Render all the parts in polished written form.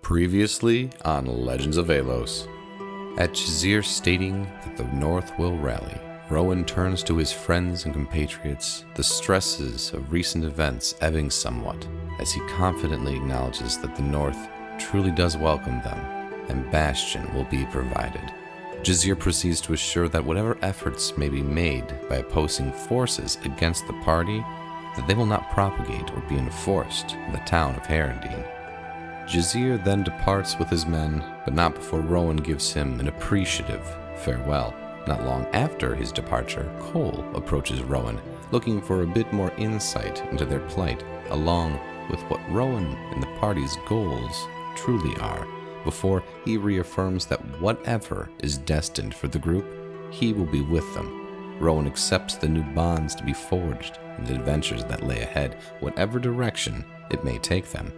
Previously on Legends of Aelos. At Jazir stating that the North will rally, Rowan turns to his friends and compatriots, the stresses of recent events ebbing somewhat, as he confidently acknowledges that the North truly does welcome them, and Bastion will be provided. Jazir proceeds to assure that whatever efforts may be made by opposing forces against the party, that they will not propagate or be enforced in the town of Herendine. Jazir then departs with his men, but not before Rowan gives him an appreciative farewell. Not long after his departure, Cole approaches Rowan, looking for a bit more insight into their plight, along with what Rowan and the party's goals truly are, before he reaffirms that whatever is destined for the group, he will be with them. Rowan accepts the new bonds to be forged and the adventures that lay ahead, whatever direction it may take them.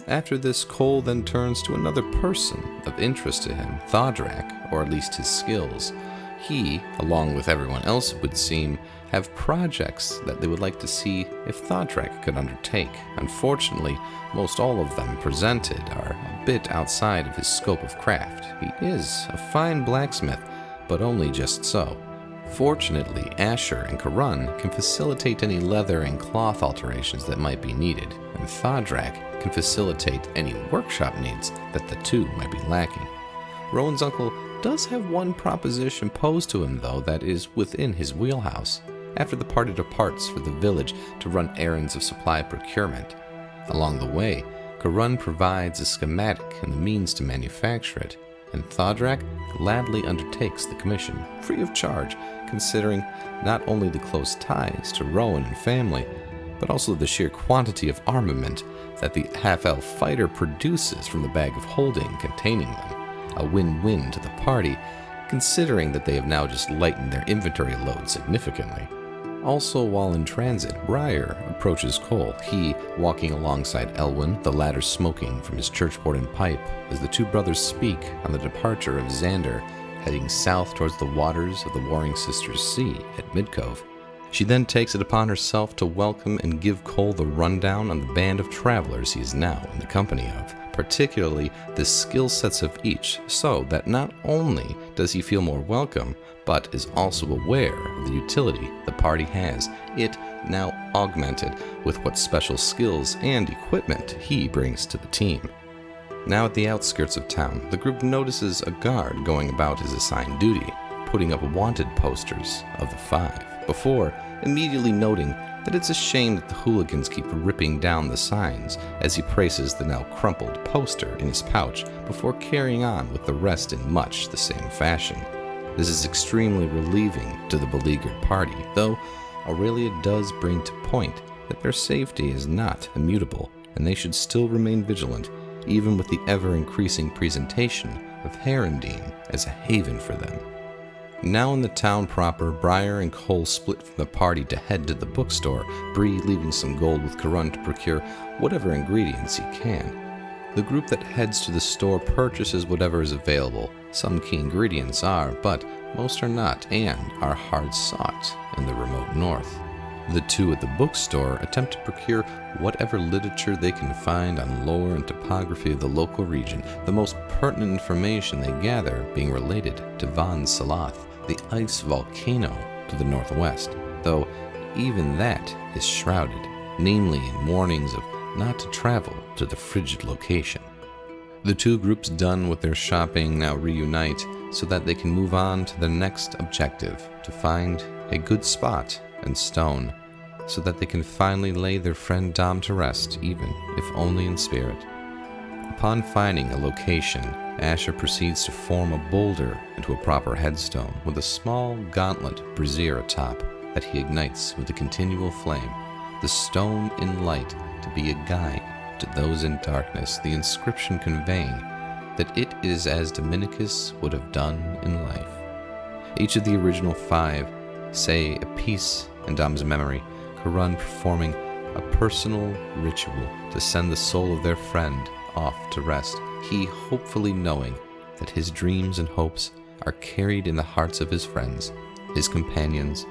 After this, Cole then turns to another person of interest to him, Thodrak, or at least his skills. He, along with everyone else it would seem, have projects that they would like to see if Thodrak could undertake. Unfortunately, most all of them presented are a bit outside of his scope of craft. He is a fine blacksmith, but only just so. Fortunately, Asher and Karun can facilitate any leather and cloth alterations that might be needed, and Thodrak can facilitate any workshop needs that the two might be lacking. Rowan's uncle does have one proposition posed to him, though, that is within his wheelhouse. After the party departs for the village to run errands of supply procurement, along the way, Karun provides a schematic and the means to manufacture it, and Thodrak gladly undertakes the commission, free of charge, considering not only the close ties to Rowan and family, but also the sheer quantity of armament that the half-elf fighter produces from the bag of holding containing them. A win-win to the party, considering that they have now just lightened their inventory load significantly. Also, while in transit, Briar approaches Cole, he walking alongside Elwyn, the latter smoking from his churchwarden pipe, as the two brothers speak on the departure of Xander, heading south towards the waters of the Warring Sisters Sea at Midcove. She then takes it upon herself to welcome and give Cole the rundown on the band of travelers he is now in the company of, particularly the skill sets of each, so that not only does he feel more welcome, but is also aware of the utility the party has, it now augmented with what special skills and equipment he brings to the team. Now at the outskirts of town, the group notices a guard going about his assigned duty, putting up wanted posters of the five, before immediately noting that it's a shame that the hooligans keep ripping down the signs, as he places the now crumpled poster in his pouch before carrying on with the rest in much the same fashion. This is extremely relieving to the beleaguered party, though Aurelia does bring to point that their safety is not immutable, and they should still remain vigilant, even with the ever-increasing presentation of Herendine as a haven for them. Now in the town proper, Briar and Cole split from the party to head to the bookstore, Bree leaving some gold with Karun to procure whatever ingredients he can. The group that heads to the store purchases whatever is available. Some key ingredients are, but most are not and are hard sought in the remote north. The two at the bookstore attempt to procure whatever literature they can find on lore and topography of the local region, the most pertinent information they gather being related to Van Salath, the ice volcano to the northwest, though even that is shrouded, namely in warnings of not to travel to the frigid location. The two groups done with their shopping now reunite so that they can move on to their next objective, to find a good spot and stone, so that they can finally lay their friend Dom to rest, even if only in spirit. Upon finding a location, Asher proceeds to form a boulder into a proper headstone with a small gauntlet brazier atop that he ignites with a continual flame, the stone in light to be a guide to those in darkness, the inscription conveying that it is as Dominicus would have done in life. Each of the original five say a piece in Dom's memory, Karun performing a personal ritual to send the soul of their friend off to rest, he hopefully knowing that his dreams and hopes are carried in the hearts of his friends, his companions,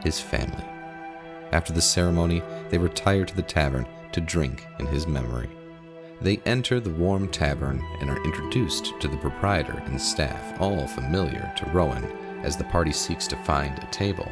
his family. After the ceremony, they retire to the tavern to drink in his memory. They enter the warm tavern and are introduced to the proprietor and staff, all familiar to Rowan, as the party seeks to find a table.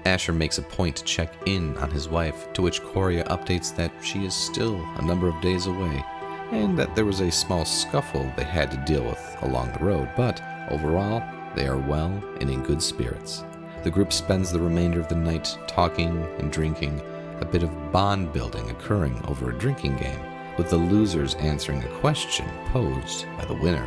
Asher makes a point to check in on his wife, to which Coria updates that she is still a number of days away, and that there was a small scuffle they had to deal with along the road, but overall, they are well and in good spirits. The group spends the remainder of the night talking and drinking, a bit of bond building occurring over a drinking game, with the losers answering a question posed by the winner.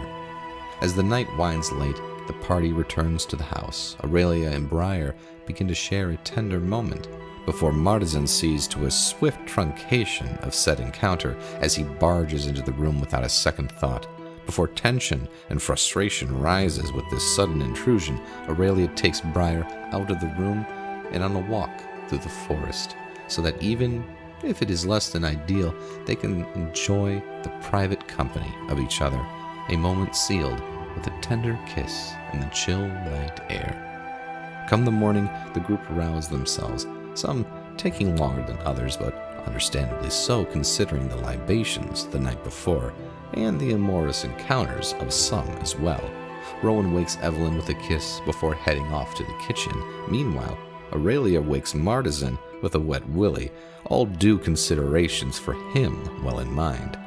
As the night winds late, the party returns to the house. Aurelia and Briar begin to share a tender moment before Martizan sees to a swift truncation of said encounter as he barges into the room without a second thought. Before tension and frustration rises with this sudden intrusion, Aurelia takes Briar out of the room and on a walk through the forest, so that even if it is less than ideal, they can enjoy the private company of each other, a moment sealed with a tender kiss in the chill night air. Come the morning, the group rouse themselves, some taking longer than others, but understandably so considering the libations the night before, and the amorous encounters of some as well. Rowan wakes Evelyn with a kiss before heading off to the kitchen. Meanwhile, Aurelia wakes Martizan with a wet willy, all due considerations for him well in mind.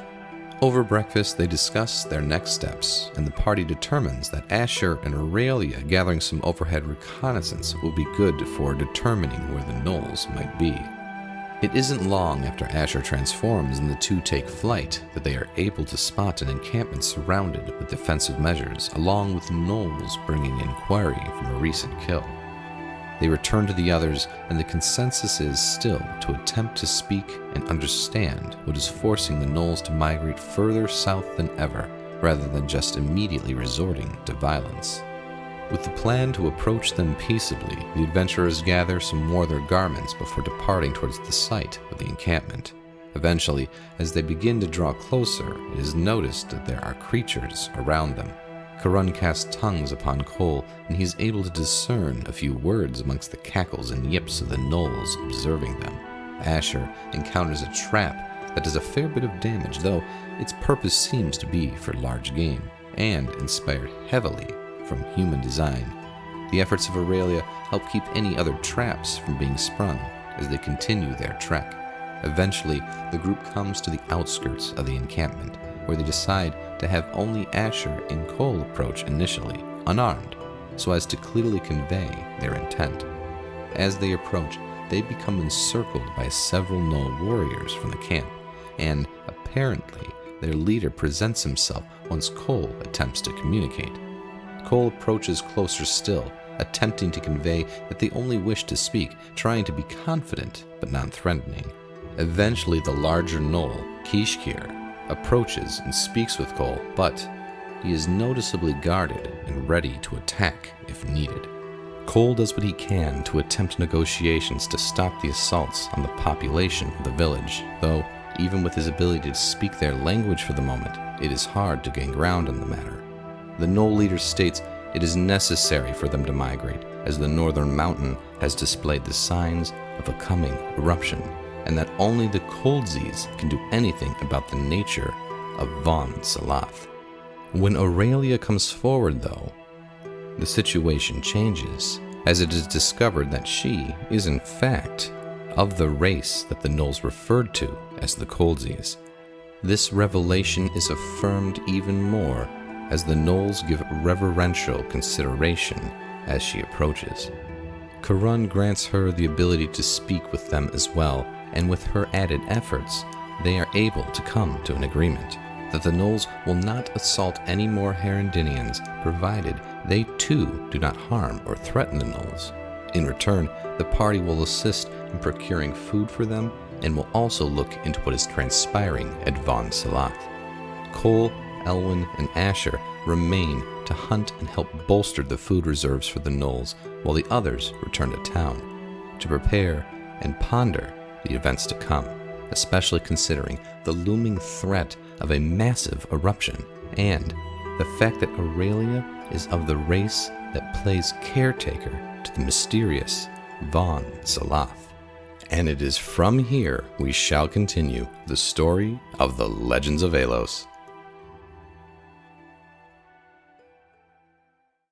Over breakfast, they discuss their next steps, and the party determines that Asher and Aurelia gathering some overhead reconnaissance will be good for determining where the gnolls might be. It isn't long after Asher transforms and the two take flight that they are able to spot an encampment surrounded with defensive measures, along with gnolls bringing inquiry from a recent kill. They return to the others, and the consensus is still to attempt to speak and understand what is forcing the gnolls to migrate further south than ever, rather than just immediately resorting to violence. With the plan to approach them peaceably, the adventurers gather some more of their garments before departing towards the site of the encampment. Eventually, as they begin to draw closer, it is noticed that there are creatures around them. Karun casts tongues upon Cole, and he is able to discern a few words amongst the cackles and yips of the gnolls observing them. Asher encounters a trap that does a fair bit of damage, though its purpose seems to be for large game, and inspired heavily from human design. The efforts of Aurelia help keep any other traps from being sprung as they continue their trek. Eventually, the group comes to the outskirts of the encampment, where they decide to have only Asher and Cole approach initially, unarmed, so as to clearly convey their intent. As they approach, they become encircled by several gnoll warriors from the camp, and apparently their leader presents himself once Cole attempts to communicate. Cole approaches closer still, attempting to convey that they only wish to speak, trying to be confident but non-threatening. Eventually, the larger gnoll, Kishkir, approaches and speaks with Cole, but he is noticeably guarded and ready to attack if needed. Cole does what he can to attempt negotiations to stop the assaults on the population of the village, though even with his ability to speak their language for the moment, it is hard to gain ground on the matter. The gnoll leader states it is necessary for them to migrate, as the northern mountain has displayed the signs of a coming eruption, and that only the Coldsies can do anything about the nature of Von Salath. When Aurelia comes forward, though, the situation changes, as it is discovered that she is in fact of the race that the gnolls referred to as the Coldsies. This revelation is affirmed even more as the gnolls give reverential consideration as she approaches. Karun grants her the ability to speak with them as well, and with her added efforts, they are able to come to an agreement that the gnolls will not assault any more Herendinians, provided they too do not harm or threaten the gnolls. In return, the party will assist in procuring food for them and will also look into what is transpiring at Von Salath. Cole, Elwyn, and Asher remain to hunt and help bolster the food reserves for the gnolls, while the others return to town to prepare and ponder the events to come, especially considering the looming threat of a massive eruption and the fact that Aurelia is of the race that plays caretaker to the mysterious Von Salath. and it is from here we shall continue the story of the Legends of Aelos.